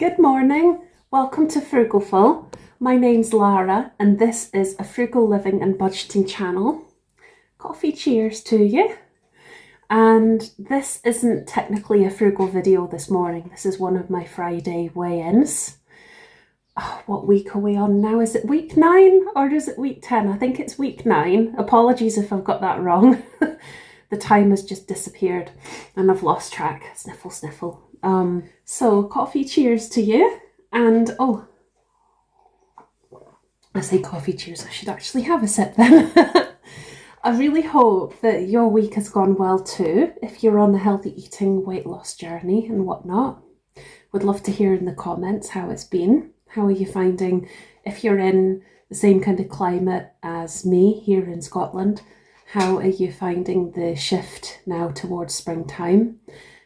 Good morning, welcome to Frugalful. My name's Lara and this is a frugal living and budgeting channel. Coffee cheers to you. And this isn't technically a frugal video this morning, this is one of my Friday weigh-ins. Oh, what week are we on now? Is it week 9 or is it week 10? I think it's week 9. Apologies if I've got that wrong. The time has just disappeared and I've lost track. Sniffle, sniffle. So coffee cheers to you. And I say coffee cheers, I should actually have a sip then. I really hope that your week has gone well too, if you're on the healthy eating, weight loss journey and whatnot. Would love to hear in the comments how it's been. How are you finding, if you're in the same kind of climate as me here in Scotland, how are you finding the shift now towards springtime?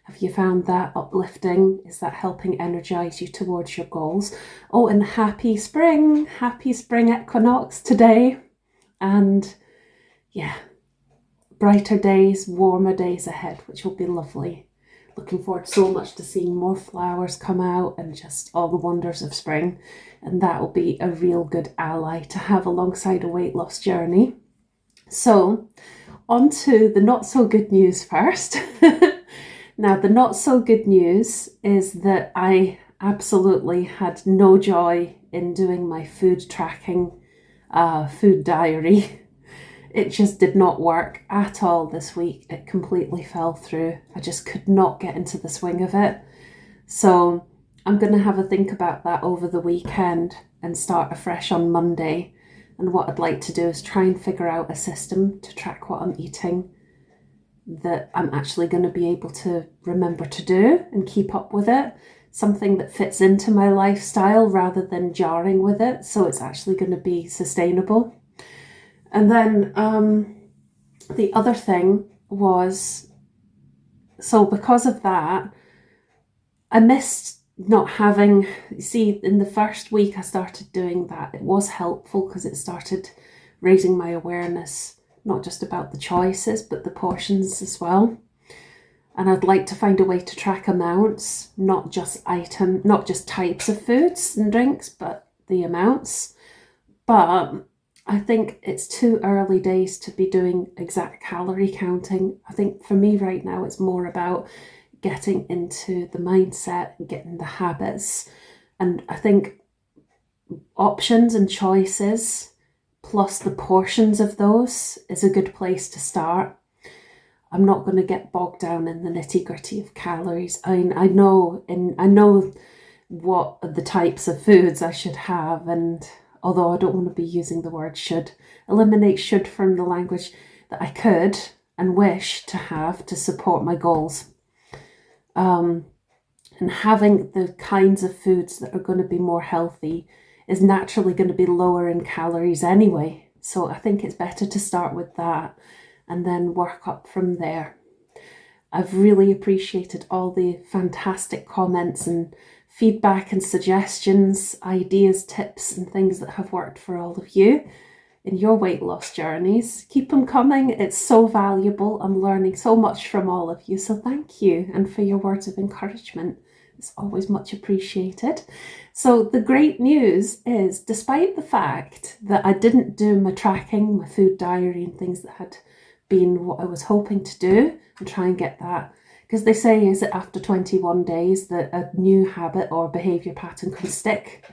Have you found that uplifting? Is that helping energise you towards your goals? Oh, and happy spring equinox today. And yeah, brighter days, warmer days ahead, which will be lovely. Looking forward so much to seeing more flowers come out and just all the wonders of spring. And that will be a real good ally to have alongside a weight loss journey. So, on to the not so good news first. Now, the not so good news is that I absolutely had no joy in doing my food tracking, food diary. It just did not work at all this week. It completely fell through. I just could not get into the swing of it. So I'm going to have a think about that over the weekend and start afresh on Monday. And what I'd like to do is try and figure out a system to track what I'm eating that I'm actually going to be able to remember to do and keep up with it. Something that fits into my lifestyle rather than jarring with it. So it's actually going to be sustainable. And then the other thing was, so because of that, I missed not having, see, in the first week I started doing that. It was helpful because it started raising my awareness, not just about the choices, but the portions as well. And I'd like to find a way to track amounts, not just types of foods and drinks, but the amounts. But I think it's too early days to be doing exact calorie counting. I think for me right now, it's more about getting into the mindset, getting the habits. And I think options and choices, plus the portions of those, is a good place to start. I'm not going to get bogged down in the nitty-gritty of calories. I know what the types of foods I should have, and although I don't want to be using the word should, eliminate should from the language, that I could and wish to have to support my goals. And having the kinds of foods that are going to be more healthy is naturally going to be lower in calories anyway. So I think it's better to start with that and then work up from there. I've really appreciated all the fantastic comments and feedback and suggestions, ideas, tips and things that have worked for all of you in your weight loss journeys. Keep them coming. It's so valuable. I'm learning so much from all of you. So thank you, and for your words of encouragement. It's always much appreciated. So the great news is, despite the fact that I didn't do my tracking, my food diary and things that had been what I was hoping to do, and try and get that, because they say, is it after 21 days that a new habit or behaviour pattern can stick?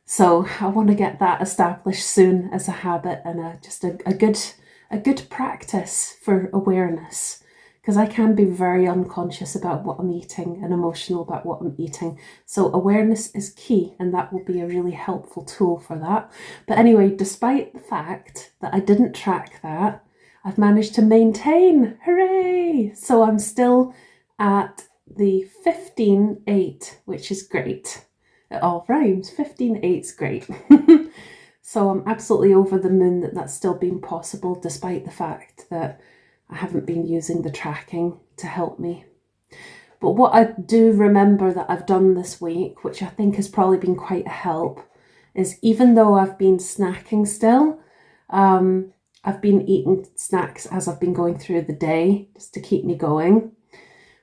So I want to get that established soon as a habit and just a good practice for awareness, because I can be very unconscious about what I'm eating and emotional about what I'm eating. So awareness is key, and that will be a really helpful tool for that. But anyway, despite the fact that I didn't track that, I've managed to maintain. Hooray! So I'm still at the 15.8, which is great. It all rhymes. 15.8's great. So I'm absolutely over the moon that that's still been possible, despite the fact that I haven't been using the tracking to help me. But what I do remember that I've done this week, which I think has probably been quite a help, is even though I've been snacking still, I've been eating snacks as I've been going through the day just to keep me going,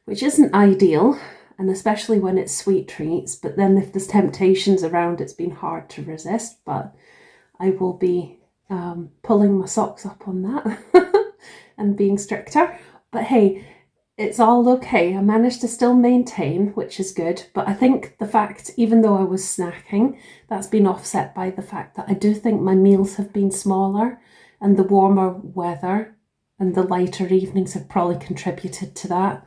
which isn't ideal. and especially when it's sweet treats. But then if there's temptations around, it's been hard to resist, but I will be pulling my socks up on that and being stricter. But hey, it's all okay. I managed to still maintain, which is good. But I think the fact, even though I was snacking, that's been offset by the fact that I do think my meals have been smaller, and the warmer weather and the lighter evenings have probably contributed to that.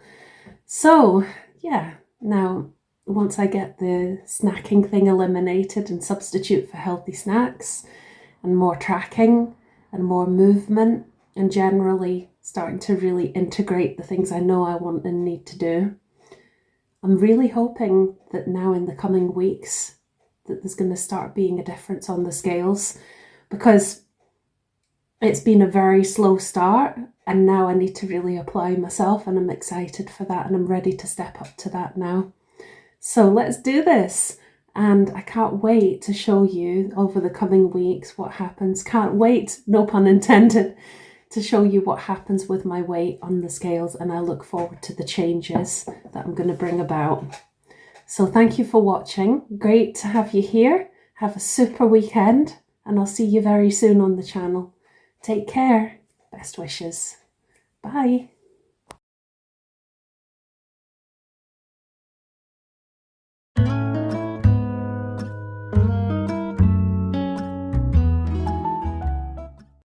So yeah, now once I get the snacking thing eliminated and substitute for healthy snacks and more tracking and more movement, and generally starting to really integrate the things I know I want and need to do, I'm really hoping that now in the coming weeks that there's going to start being a difference on the scales, because it's been a very slow start and now I need to really apply myself, and I'm excited for that and I'm ready to step up to that now. So let's do this. And I can't wait to show you over the coming weeks what happens. Can't wait, no pun intended, to show you what happens with my weight on the scales, and I look forward to the changes that I'm going to bring about. So thank you for watching. Great to have you here. Have a super weekend, and I'll see you very soon on the channel. Take care. Best wishes. Bye.